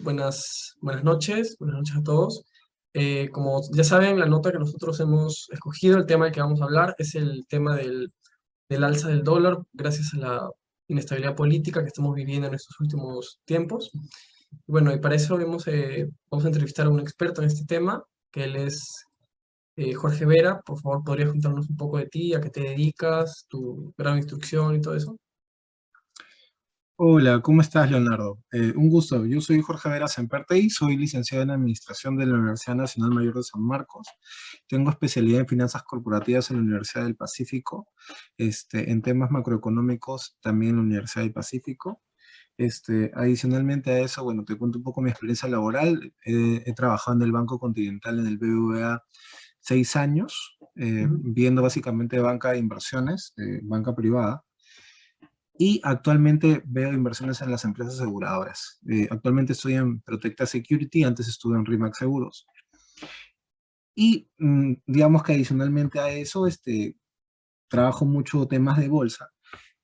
Buenas buenas noches a todos. Como ya saben, la nota que nosotros hemos escogido, el tema del que vamos a hablar, es el tema del alza del dólar gracias a la inestabilidad política que estamos viviendo en estos últimos tiempos. Bueno, y para eso vamos a entrevistar a un experto en este tema, que él es Jorge Vera. Por favor, ¿podrías contarnos un poco de ti, a qué te dedicas, tu grado de instrucción y todo eso? Hola, ¿cómo estás, Leonardo? Un gusto. Yo soy Jorge Vera Sempertey, soy licenciado en Administración de la Universidad Nacional Mayor de San Marcos. Tengo especialidad en finanzas corporativas en la Universidad del Pacífico, en temas macroeconómicos también en la Universidad del Pacífico. Adicionalmente a eso, bueno, te cuento un poco mi experiencia laboral. He trabajado en el Banco Continental, en el BBVA, 6 años, Ujú. viendo básicamente banca de inversiones, banca privada. Y actualmente veo inversiones en las empresas aseguradoras. Actualmente estoy en Protecta Security, antes estuve en RIMAX Seguros. Y digamos que adicionalmente a eso, trabajo mucho temas de bolsa.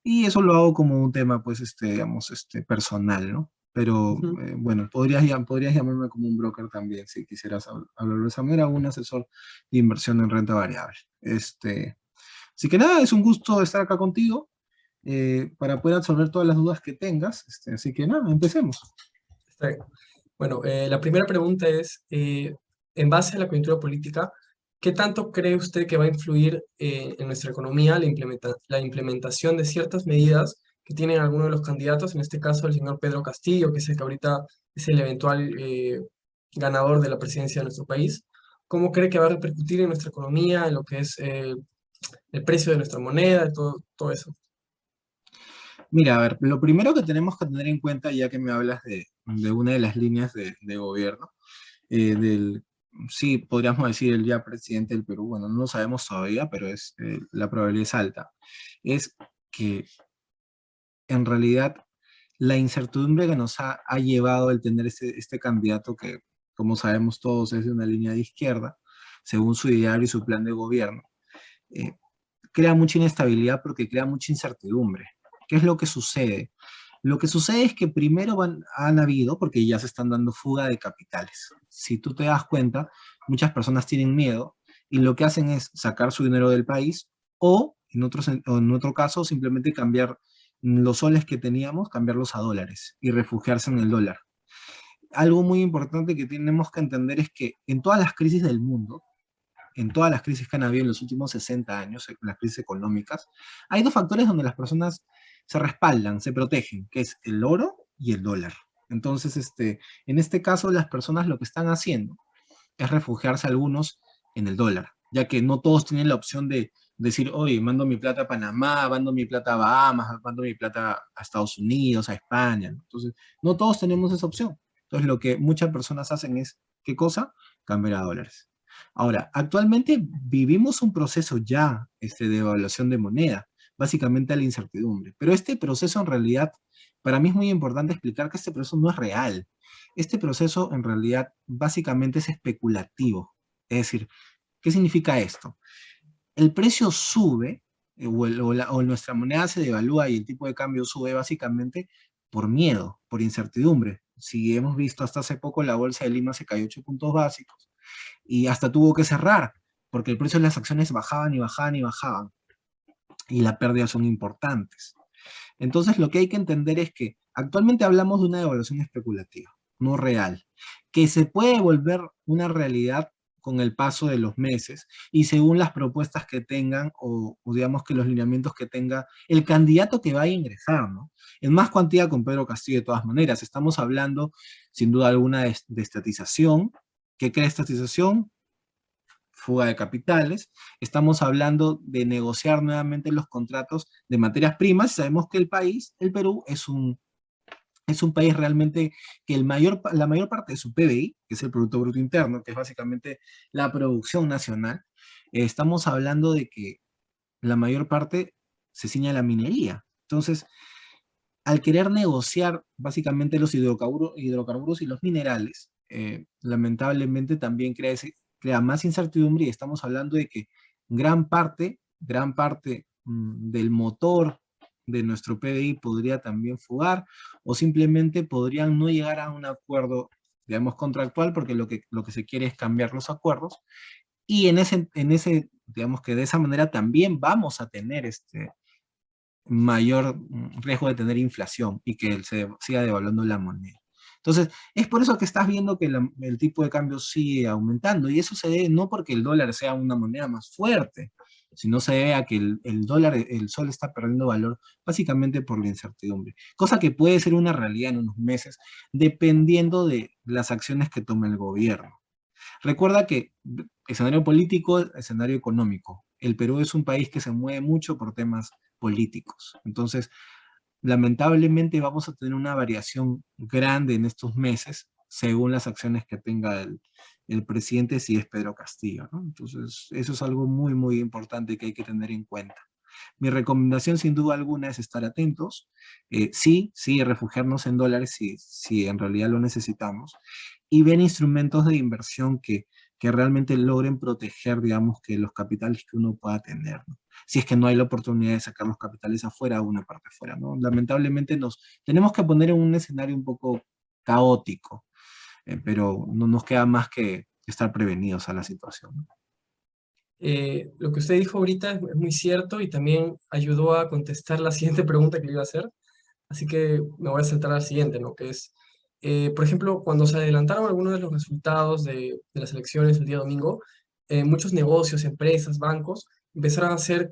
Y eso lo hago como un tema, pues, digamos, personal, ¿no? Pero Ujú. bueno, podrías llamarme como un broker también, si quisieras hablarlo de esa manera, un asesor de inversión en renta variable. Así que nada, es un gusto estar acá contigo para poder absorber todas las dudas que tengas. Así que nada, empecemos. Está bien. Bueno, la primera pregunta es, en base a la coyuntura política, ¿qué tanto cree usted que va a influir en nuestra economía la implementación de ciertas medidas que tienen algunos de los candidatos, en este caso el señor Pedro Castillo, que es el que ahorita es el eventual ganador de la presidencia de nuestro país? ¿Cómo cree que va a repercutir en nuestra economía, en lo que es el precio de nuestra moneda, y todo eso? Mira, a ver, lo primero que tenemos que tener en cuenta, ya que me hablas de una de las líneas de gobierno, del, sí, podríamos decir el ya presidente del Perú, bueno, no lo sabemos todavía, pero la probabilidad es alta, es que en realidad la incertidumbre que nos ha llevado el tener este candidato que, como sabemos todos, es de una línea de izquierda, según su ideario y su plan de gobierno, eh, crea mucha inestabilidad porque crea mucha incertidumbre. ¿Qué es lo que sucede? Lo que sucede es que primero han habido, porque ya se están dando fuga de capitales. Si tú te das cuenta, muchas personas tienen miedo y lo que hacen es sacar su dinero del país o, o en otro caso, simplemente cambiar los soles que teníamos, cambiarlos a dólares y refugiarse en el dólar. Algo muy importante que tenemos que entender es que en todas las crisis del mundo, en todas las crisis que han habido en los últimos 60 años, en las crisis económicas, hay dos factores donde las personas se respaldan, se protegen, que es el oro y el dólar. Entonces, en este caso, las personas lo que están haciendo es refugiarse algunos en el dólar, ya que no todos tienen la opción de decir, oye, mando mi plata a Panamá, mando mi plata a Bahamas, mando mi plata a Estados Unidos, a España, ¿no? Entonces, no todos tenemos esa opción. Entonces, lo que muchas personas hacen es, ¿qué cosa? Cambiar a dólares. Ahora, actualmente vivimos un proceso ya de evaluación de moneda, básicamente a la incertidumbre. Pero este proceso en realidad, para mí es muy importante explicar que este proceso no es real. Este proceso en realidad básicamente es especulativo. Es decir, ¿qué significa esto? El precio sube, o nuestra moneda se devalúa y el tipo de cambio sube básicamente por miedo, por incertidumbre. Si hemos visto hasta hace poco, la bolsa de Lima se cayó 8 puntos básicos y hasta tuvo que cerrar, porque el precio de las acciones bajaban y bajaban y bajaban, y las pérdidas son importantes. Entonces, lo que hay que entender es que actualmente hablamos de una devaluación especulativa, no real, que se puede volver una realidad con el paso de los meses y según las propuestas que tengan o digamos que los lineamientos que tenga el candidato que vaya a ingresar, ¿no? En más cuantía con Pedro Castillo de todas maneras. Estamos hablando sin duda alguna de estatización. ¿Qué crea estatización? Fuga de capitales. Estamos hablando de negociar nuevamente los contratos de materias primas. Sabemos que el Perú, es un país realmente que la mayor parte de su PBI, que es el Producto Bruto Interno, que es básicamente la producción nacional, estamos hablando de que la mayor parte se ciña a la minería. Entonces, al querer negociar básicamente los hidrocarburos y los minerales, lamentablemente también crea más incertidumbre y estamos hablando de que gran parte del motor de nuestro PBI podría también fugar, o simplemente podrían no llegar a un acuerdo, digamos, contractual, porque lo que se quiere es cambiar los acuerdos, y digamos que de esa manera también vamos a tener mayor riesgo de tener inflación y que se siga devaluando la moneda. Entonces, es por eso que estás viendo que el tipo de cambio sigue aumentando, y eso se debe no porque el dólar sea una moneda más fuerte, sino se debe a que el dólar, el sol está perdiendo valor básicamente por la incertidumbre, cosa que puede ser una realidad en unos meses, dependiendo de las acciones que tome el gobierno. Recuerda que escenario político, escenario económico. El Perú es un país que se mueve mucho por temas políticos. Entonces, lamentablemente vamos a tener una variación grande en estos meses según las acciones que tenga el presidente, si es Pedro Castillo, ¿no? Entonces, eso es algo muy, muy importante que hay que tener en cuenta. Mi recomendación, sin duda alguna, es estar atentos. Sí, sí, refugiarnos en dólares si en realidad lo necesitamos, y ver instrumentos de inversión que realmente logren proteger, digamos, que los capitales que uno pueda tener, ¿no? Si es que no hay la oportunidad de sacar los capitales afuera o una parte afuera, ¿no? Lamentablemente nos tenemos que poner en un escenario un poco caótico, pero no nos queda más que estar prevenidos a la situación, ¿no? Lo que usted dijo ahorita es muy cierto y también ayudó a contestar la siguiente pregunta que le iba a hacer. Así que me voy a saltar al siguiente, ¿no? Que es, por ejemplo, cuando se adelantaron algunos de los resultados de las elecciones el día domingo, muchos negocios, empresas, bancos empezaron a hacer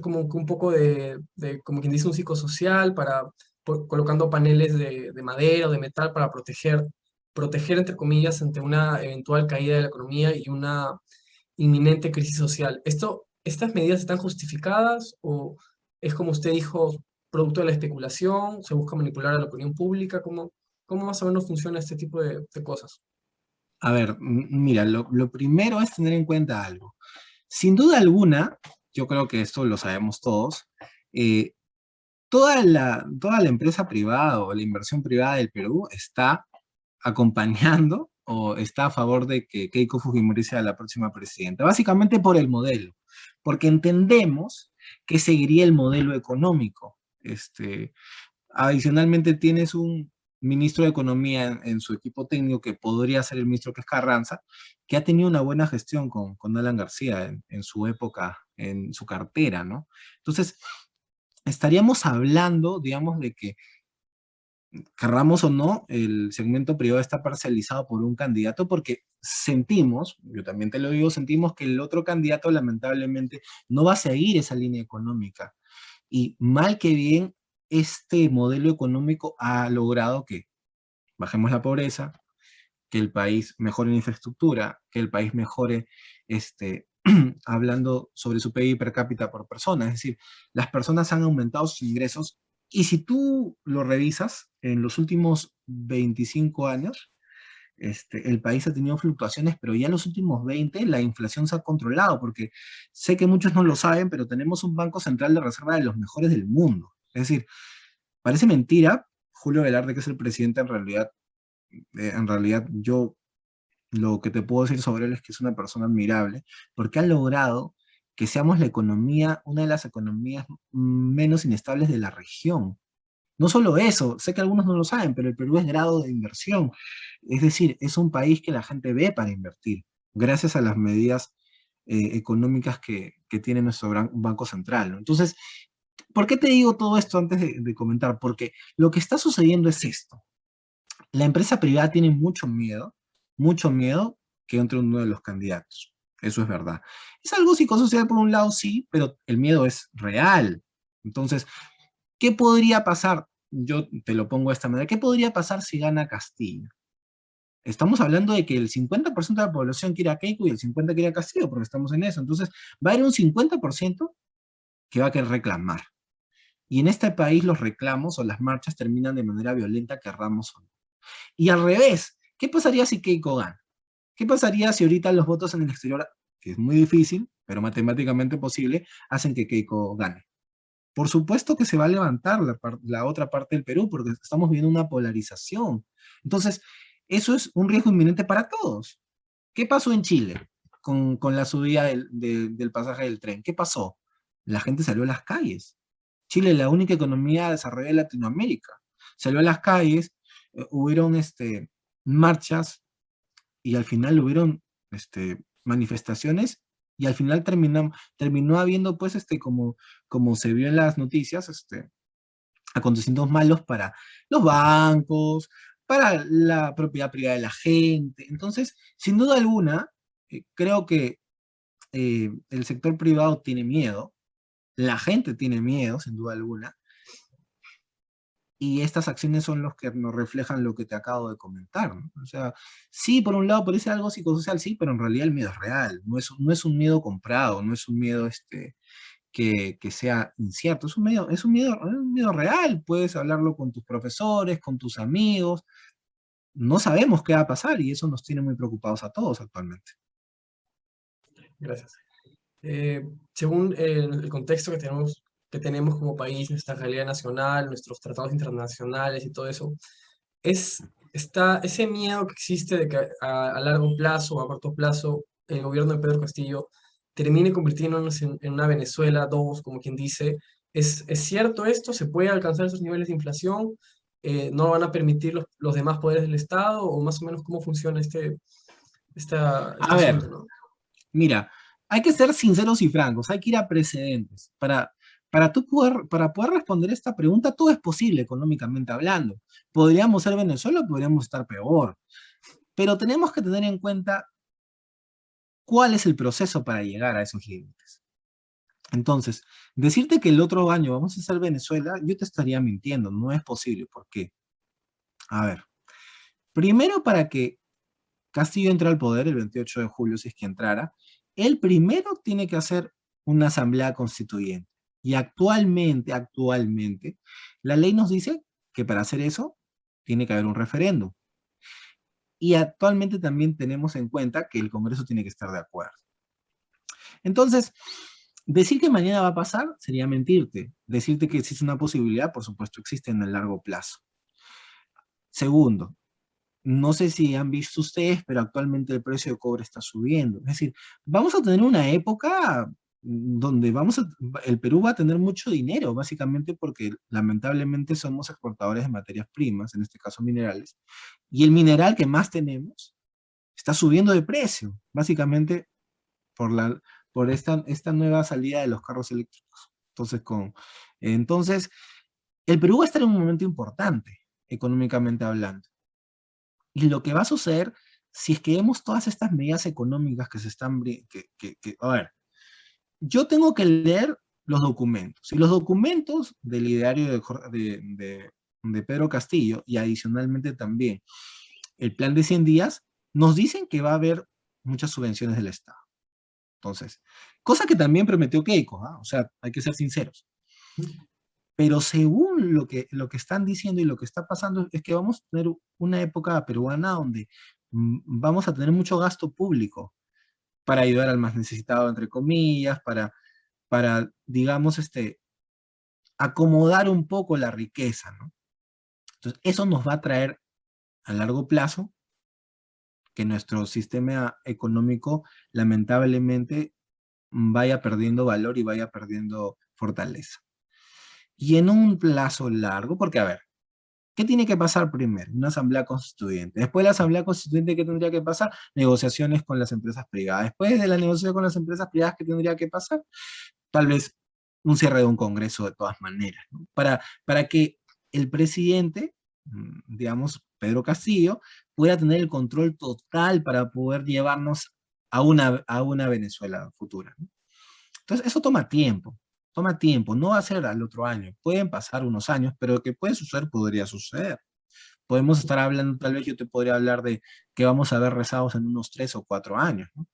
como que un poco como quien dice, un psicosocial para, colocando paneles de madera o de metal para proteger, entre comillas, ante una eventual caída de la economía y una inminente crisis social. ¿Estas medidas están justificadas o es como usted dijo, producto de la especulación, se busca manipular a la opinión pública? ¿Cómo más o menos funciona este tipo de cosas? A ver, mira, lo primero es tener en cuenta algo. Sin duda alguna, yo creo que esto lo sabemos todos, eh, toda la empresa privada o la inversión privada del Perú está acompañando o está a favor de que Keiko Fujimori sea la próxima presidenta, básicamente por el modelo, porque entendemos que seguiría el modelo económico. Adicionalmente tienes un ministro de Economía en su equipo técnico que podría ser el ministro que es Carranza, que ha tenido una buena gestión con Alan García en su época, en su cartera, ¿no? Entonces, estaríamos hablando, digamos, de que querramos o no, el segmento privado está parcializado por un candidato porque sentimos, yo también te lo digo, sentimos que el otro candidato lamentablemente no va a seguir esa línea económica. Y mal que bien, este modelo económico ha logrado que bajemos la pobreza, que el país mejore en infraestructura, que el país mejore, hablando sobre su PIB per cápita por persona. Es decir, las personas han aumentado sus ingresos, y si tú lo revisas, en los últimos 25 años, el país ha tenido fluctuaciones, pero ya en los últimos 20 la inflación se ha controlado, porque sé que muchos no lo saben, pero tenemos un Banco Central de Reserva de los mejores del mundo. Es decir, parece mentira, Julio Velarde, que es el presidente, en realidad yo lo que te puedo decir sobre él es que es una persona admirable, porque ha logrado que seamos la economía, una de las economías menos inestables de la región. No solo eso, sé que algunos no lo saben, pero el Perú es grado de inversión. Es decir, es un país que la gente ve para invertir, gracias a las medidas económicas que tiene nuestro gran Banco Central, ¿no? Entonces, ¿por qué te digo todo esto antes de comentar? Porque lo que está sucediendo es esto. La empresa privada tiene mucho miedo que entre uno de los candidatos. Eso es verdad. Es algo psicosocial por un lado, sí, pero el miedo es real. Entonces, ¿qué podría pasar? Yo te lo pongo de esta manera. ¿Qué podría pasar si gana Castillo? Estamos hablando de que el 50% de la población quiere a Keiko y el 50% quiere a Castillo, porque estamos en eso. Entonces, va a haber un 50% que va a querer reclamar. Y en este país los reclamos o las marchas terminan de manera violenta, querramos o no. Y al revés, ¿qué pasaría si Keiko gana? ¿Qué pasaría si ahorita los votos en el exterior, que es muy difícil, pero matemáticamente posible, hacen que Keiko gane? Por supuesto que se va a levantar la otra parte del Perú, porque estamos viendo una polarización. Entonces, eso es un riesgo inminente para todos. ¿Qué pasó en Chile con la subida del pasaje del tren? ¿Qué pasó? La gente salió a las calles. Chile es la única economía desarrollada de Latinoamérica. Salió a las calles, hubieron marchas y al final hubieron manifestaciones y al final terminó habiendo pues como se vio en las noticias, acontecimientos malos para los bancos, para la propiedad privada de la gente. Entonces, sin duda alguna, creo que el sector privado tiene miedo, la gente tiene miedo, sin duda alguna, y estas acciones son los que nos reflejan lo que te acabo de comentar, ¿no? O sea, sí, por un lado parece algo psicosocial, sí, pero en realidad el miedo es real, no es un miedo comprado, no es un miedo que sea incierto, es un miedo real, puedes hablarlo con tus profesores, con tus amigos, no sabemos qué va a pasar y eso nos tiene muy preocupados a todos actualmente. Gracias. Eh, Según el contexto que tenemos como país, nuestra realidad nacional, nuestros tratados internacionales y todo eso, está ese miedo que existe de que a largo plazo o a corto plazo el gobierno de Pedro Castillo termine convirtiéndonos en una Venezuela 2 como quien dice. ¿Es cierto esto? ¿Se puede alcanzar esos niveles de inflación? ¿No van a permitir los demás poderes del Estado? ¿O más o menos cómo funciona este A ver, asunto, ¿no? mira, hay que ser sinceros y francos, hay que ir a precedentes. Para poder responder esta pregunta, todo es posible económicamente hablando. Podríamos ser Venezuela, o podríamos estar peor, pero tenemos que tener en cuenta cuál es el proceso para llegar a esos límites. Entonces, decirte que el otro año vamos a ser Venezuela, yo te estaría mintiendo, no es posible. ¿Por qué? A ver, primero para que Castillo entre al poder el 28 de julio, si es que entrara, él primero tiene que hacer una asamblea constituyente. Y actualmente, la ley nos dice que para hacer eso tiene que haber un referéndum. Y actualmente también tenemos en cuenta que el Congreso tiene que estar de acuerdo. Entonces, decir que mañana va a pasar sería mentirte. Decirte que existe una posibilidad, por supuesto, existe en el largo plazo. Segundo, no sé si han visto ustedes, pero actualmente el precio de cobre está subiendo. Es decir, vamos a tener una época donde el Perú va a tener mucho dinero, básicamente porque lamentablemente somos exportadores de materias primas, en este caso minerales, y el mineral que más tenemos está subiendo de precio, básicamente por esta nueva salida de los carros eléctricos. Entonces, el Perú va a estar en un momento importante, económicamente hablando. Y lo que va a suceder, si es que vemos todas estas medidas económicas que se están... a ver, yo tengo que leer los documentos. Y los documentos del ideario de Pedro Castillo, y adicionalmente también el plan de 100 días, nos dicen que va a haber muchas subvenciones del Estado. Entonces, cosa que también prometió Keiko, ¿ah? O sea, hay que ser sinceros. Pero según lo que están diciendo y lo que está pasando es que vamos a tener una época peruana donde vamos a tener mucho gasto público para ayudar al más necesitado, entre comillas, digamos, acomodar un poco la riqueza, ¿no? Entonces, eso nos va a traer a largo plazo que nuestro sistema económico, lamentablemente, vaya perdiendo valor y vaya perdiendo fortaleza. Y en un plazo largo, porque a ver, ¿qué tiene que pasar primero? Una asamblea constituyente. Después de la asamblea constituyente, ¿qué tendría que pasar? Negociaciones con las empresas privadas. Después de la negociación con las empresas privadas, ¿qué tendría que pasar? Tal vez un cierre de un congreso de todas maneras, ¿no? Para que el presidente, digamos, Pedro Castillo, pueda tener el control total para poder llevarnos a una Venezuela futura, ¿no? Entonces, eso toma tiempo, no va a ser al otro año, pueden pasar unos años, pero que puede suceder, podría suceder. Podemos estar hablando, tal vez yo te podría hablar de que vamos a ver rezados en unos 3 o 4 años, ¿no?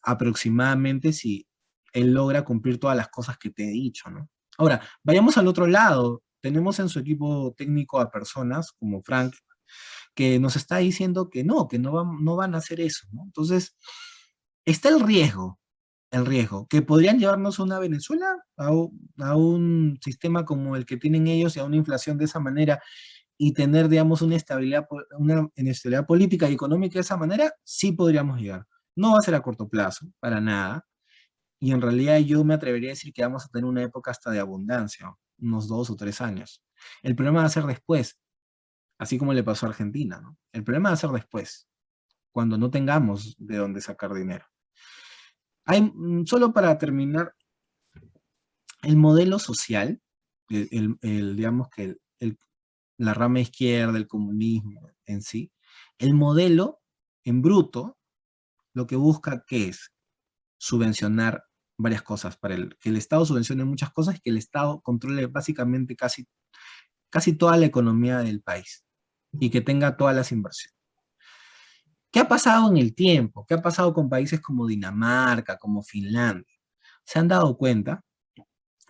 Aproximadamente si él logra cumplir todas las cosas que te he dicho, ¿no? Ahora, vayamos al otro lado. Tenemos en su equipo técnico a personas como Frank, que nos está diciendo que no van a hacer eso, ¿no? Entonces, está el riesgo, que podrían llevarnos a una Venezuela, a un sistema como el que tienen ellos y a una inflación de esa manera y tener, digamos, una inestabilidad política y económica de esa manera, sí podríamos llegar. No va a ser a corto plazo, para nada, y en realidad yo me atrevería a decir que vamos a tener una época hasta de abundancia, unos 2 o 3 años. El problema va a ser después, así como le pasó a Argentina, ¿no? El problema va a ser después, cuando no tengamos de dónde sacar dinero. Solo para terminar, el modelo social, digamos que la rama izquierda, el comunismo en sí, el modelo en bruto, lo que busca, ¿qué es? Subvencionar varias cosas, que el Estado subvencione muchas cosas y que el Estado controle básicamente casi toda la economía del país y que tenga todas las inversiones. ¿Qué ha pasado en el tiempo? ¿Qué ha pasado con países como Dinamarca, como Finlandia? Se han dado cuenta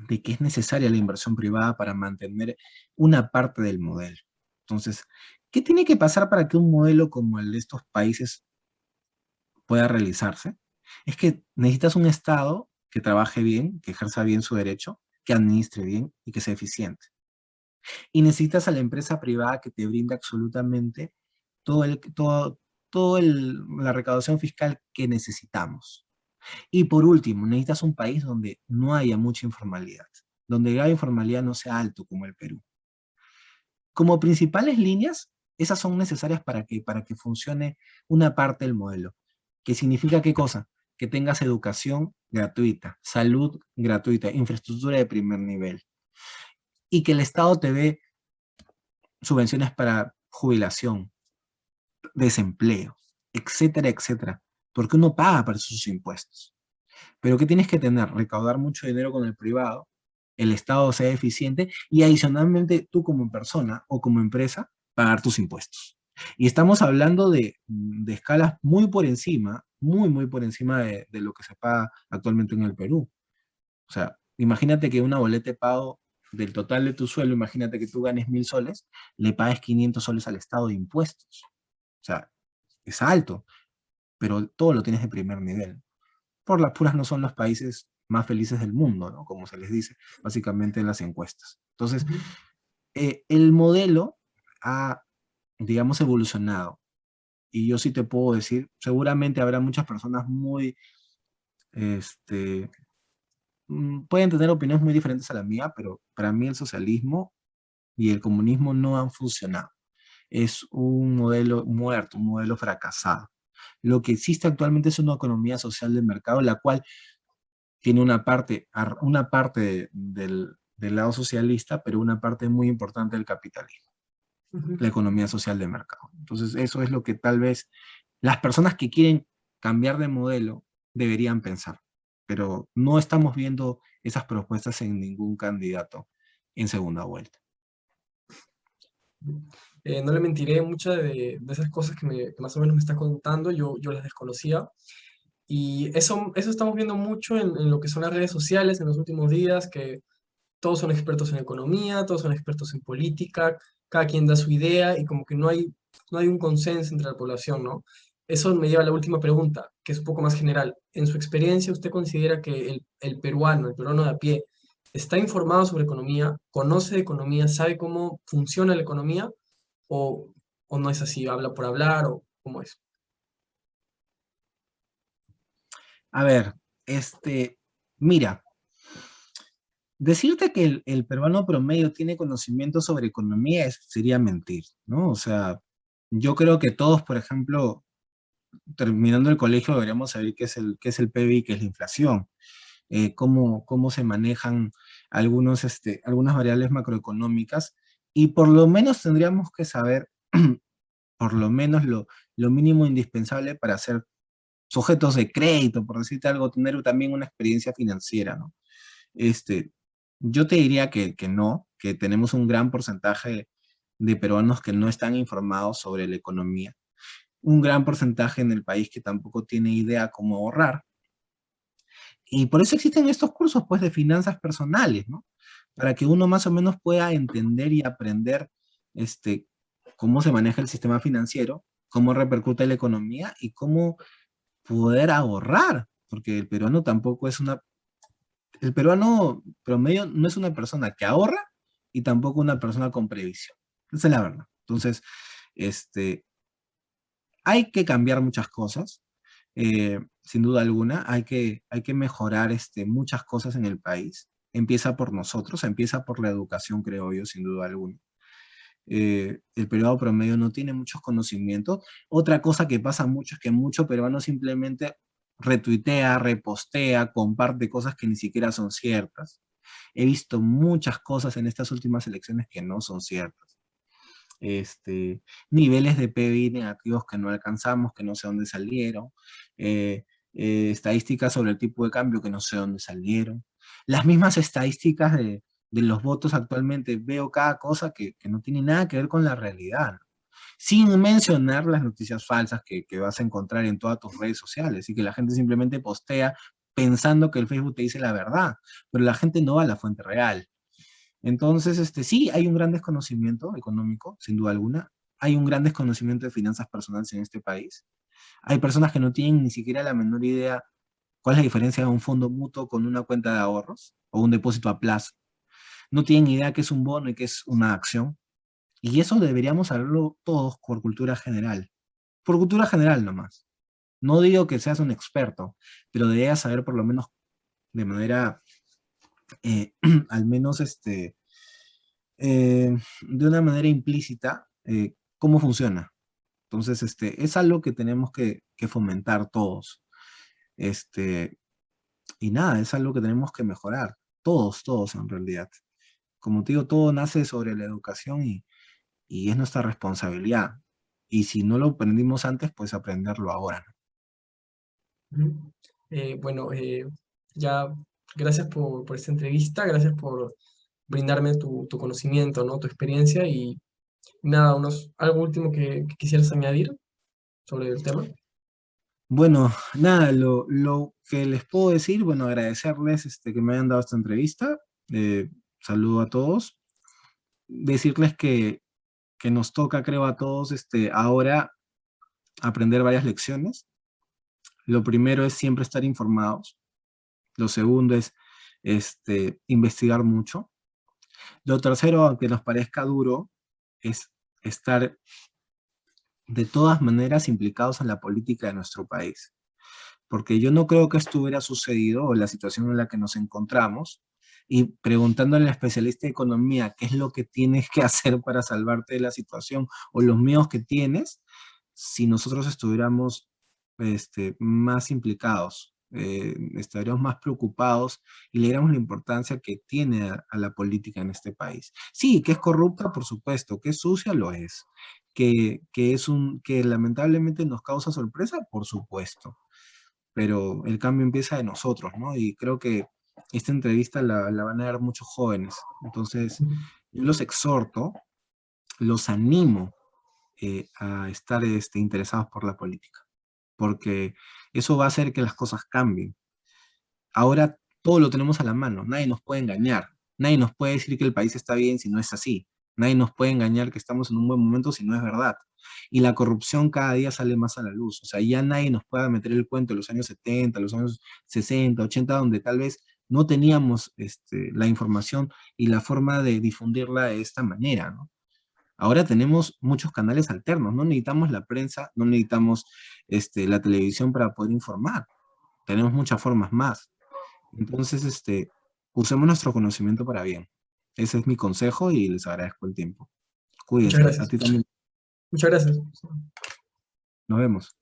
de que es necesaria la inversión privada para mantener una parte del modelo. Entonces, ¿qué tiene que pasar para que un modelo como el de estos países pueda realizarse? Es que necesitas un Estado que trabaje bien, que ejerza bien su derecho, que administre bien y que sea eficiente. Y necesitas a la empresa privada que te brinde absolutamente todo la recaudación fiscal que necesitamos. Y por último, necesitas un país donde no haya mucha informalidad, donde el grado de informalidad no sea alto como el Perú. Como principales líneas, esas son necesarias para que funcione una parte del modelo. ¿Qué significa qué cosa? Que tengas educación gratuita, salud gratuita, infraestructura de primer nivel. Y que el Estado te dé subvenciones para jubilación, desempleo, etcétera, etcétera. Porque uno paga para sus impuestos. Pero ¿qué tienes que tener? Recaudar mucho dinero con el privado, el Estado sea eficiente y adicionalmente tú como persona o como empresa pagar tus impuestos. Y estamos hablando de escalas muy por encima, muy por encima de lo que se paga actualmente en el Perú. O sea, imagínate que una boleta de pago del total de tu sueldo, imagínate que tú ganes 1.000 soles, le pagues 500 soles al Estado de impuestos. O sea, es alto, pero todo lo tienes de primer nivel. Por las puras no son los países más felices del mundo, ¿no? Como se les dice básicamente en las encuestas. Entonces, Ujú. el modelo ha, digamos, evolucionado. Y yo sí te puedo decir, seguramente habrá muchas personas este, pueden tener opiniones muy diferentes a la mía, pero para mí el socialismo y el comunismo no han funcionado. Es un modelo muerto, un modelo fracasado. Lo que existe actualmente es una economía social de mercado, la cual tiene una parte del lado socialista, pero una parte muy importante del capitalismo, Ujú. la economía social de mercado. Entonces, eso es lo que tal vez las personas que quieren cambiar de modelo deberían pensar, pero no estamos viendo esas propuestas en ningún candidato en segunda vuelta. No le mentiré, muchas de esas cosas que más o menos me está contando, yo las desconocía. Y eso estamos viendo mucho en lo que son las redes sociales en los últimos días, que todos son expertos en economía, todos son expertos en política, cada quien da su idea y como que no hay un consenso entre la población, ¿no? Eso me lleva a la última pregunta, que es un poco más general. En su experiencia, ¿usted considera que el peruano de a pie, está informado sobre economía, conoce de economía, sabe cómo funciona la economía o, o no es así, habla por hablar o cómo es? A ver, mira, decirte que el peruano promedio tiene conocimiento sobre economía sería mentir, ¿no? O sea, yo creo que todos, por ejemplo, terminando el colegio deberíamos saber qué es el PBI, qué es la inflación, cómo se manejan algunas variables macroeconómicas, y por lo menos tendríamos que saber, por lo menos lo mínimo indispensable para ser sujetos de crédito, por decirte algo, tener también una experiencia financiera, ¿no? Este, yo te diría que no, que tenemos un gran porcentaje de peruanos que no están informados sobre la economía, un gran porcentaje en el país que tampoco tiene idea cómo ahorrar. Y por eso existen estos cursos, pues, de finanzas personales, ¿no? Para que uno más o menos pueda entender y aprender, este, cómo se maneja el sistema financiero, cómo repercute la economía y cómo poder ahorrar, porque el peruano promedio no es una persona que ahorra y tampoco una persona con previsión. Esa es la verdad. Entonces, este, hay que cambiar muchas cosas. sin duda alguna. Hay que mejorar muchas cosas en el país. Empieza por nosotros, empieza por la educación, creo yo, sin duda alguna. El peruano promedio no tiene muchos conocimientos. Otra cosa que pasa mucho es que mucho peruano simplemente retuitea, repostea, comparte cosas que ni siquiera son ciertas. He visto muchas cosas en estas últimas elecciones que no son ciertas. Niveles de PBI negativos que no alcanzamos, que no sé dónde salieron, estadísticas sobre el tipo de cambio que no sé dónde salieron, las mismas estadísticas de los votos actualmente, veo cada cosa que no tiene nada que ver con la realidad, ¿no? Sin mencionar las noticias falsas que vas a encontrar en todas tus redes sociales y que la gente simplemente postea pensando que el Facebook te dice la verdad, pero la gente no va a la fuente real. Entonces, sí, hay un gran desconocimiento económico, sin duda alguna. Hay un gran desconocimiento de finanzas personales en este país. Hay personas que no tienen ni siquiera la menor idea cuál es la diferencia de un fondo mutuo con una cuenta de ahorros o un depósito a plazo. No tienen idea qué es un bono y qué es una acción. Y eso deberíamos saberlo todos por cultura general. Por cultura general nomás. No digo que seas un experto, pero deberías saber por lo menos de manera, al menos de una manera implícita, cómo funciona. Entonces, es algo que tenemos que fomentar todos. Este, y nada, es algo que tenemos que mejorar. Todos, todos en realidad. Como te digo, todo nace sobre la educación y es nuestra responsabilidad. Y si no lo aprendimos antes, pues aprenderlo ahora, ¿no? Ujú. Bueno, ya gracias por esta entrevista, gracias por brindarme tu conocimiento, ¿no? Tu experiencia y nada, algo último que quisieras añadir sobre el tema. Bueno, nada, lo que les puedo decir, bueno, agradecerles que me hayan dado esta entrevista. Saludo a todos. Decirles que nos toca, creo, a todos ahora aprender varias lecciones. Lo primero es siempre estar informados. Lo segundo es investigar mucho. Lo tercero, aunque nos parezca duro, es estar de todas maneras implicados en la política de nuestro país. Porque yo no creo que esto hubiera sucedido o la situación en la que nos encontramos y preguntándole al especialista de economía qué es lo que tienes que hacer para salvarte de la situación o los miedos que tienes, si nosotros estuviéramos más implicados, estaríamos más preocupados y le diéramos la importancia que tiene a la política en este país. Sí, que es corrupta, por supuesto, que es sucia, lo es. Que lamentablemente nos causa sorpresa, por supuesto, pero el cambio empieza de nosotros, ¿no? Y creo que esta entrevista la van a ver muchos jóvenes. Entonces, Ujú. yo los exhorto, los animo a estar interesados por la política, porque eso va a hacer que las cosas cambien. Ahora todo lo tenemos a la mano, nadie nos puede engañar, nadie nos puede decir que el país está bien si no es así, nadie nos puede engañar que estamos en un buen momento si no es verdad. Y la corrupción cada día sale más a la luz, o sea, ya nadie nos puede meter el cuento de los años 70, los años 60, 80, donde tal vez no teníamos la información y la forma de difundirla de esta manera, ¿no? Ahora tenemos muchos canales alternos, no necesitamos la prensa, no necesitamos la televisión para poder informar, tenemos muchas formas más. Entonces, usemos nuestro conocimiento para bien. Ese es mi consejo y les agradezco el tiempo. Muchas Cuídense, a gracias. ti también. Muchas gracias. Nos vemos.